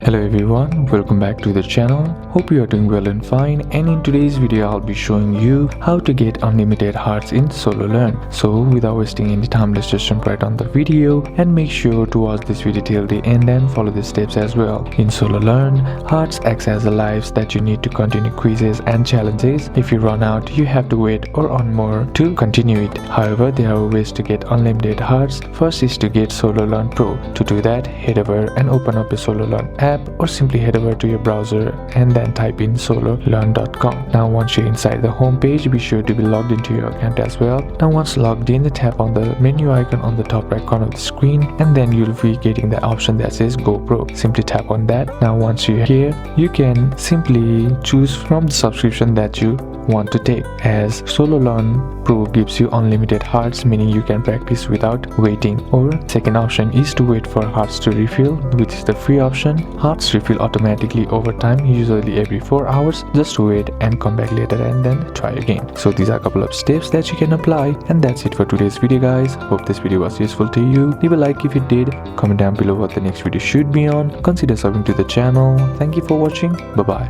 Hello everyone, welcome back to the channel. Hope you are doing well and fine, and in today's video I'll be showing you how to get unlimited hearts in Sololearn. So without wasting any time, let's just jump right on the video and make sure to watch this video till the end and follow the steps as well. In Sololearn, hearts acts as the lives that you need to continue quizzes and challenges. If you run out, you have to wait or earn more to continue it. However, there are ways to get unlimited hearts. First is to get Sololearn Pro. To do that, head over and open up a Sololearn app, or simply head over to your browser and then type in sololearn.com. Now once you're inside the home page, be sure to be logged into your account as well. Now once logged in, tap on the menu icon on the top right corner of the screen, and then you'll be getting the option that says Go Pro. Simply tap on that. Now once you're here, you can simply choose from the subscription that you want to take, as Sololearn Pro gives you unlimited hearts, meaning you can practice without waiting. Or second option is to wait for hearts to refill, which is the free option. Hearts refill automatically over time, usually every 4 hours. Just wait and come back later and then try again. So these are a couple of steps that you can apply, and that's it for today's video guys. Hope this video was useful to you. Leave a like if it did, comment down below what the next video should be on, consider subbing to the channel. Thank you for watching. Bye bye.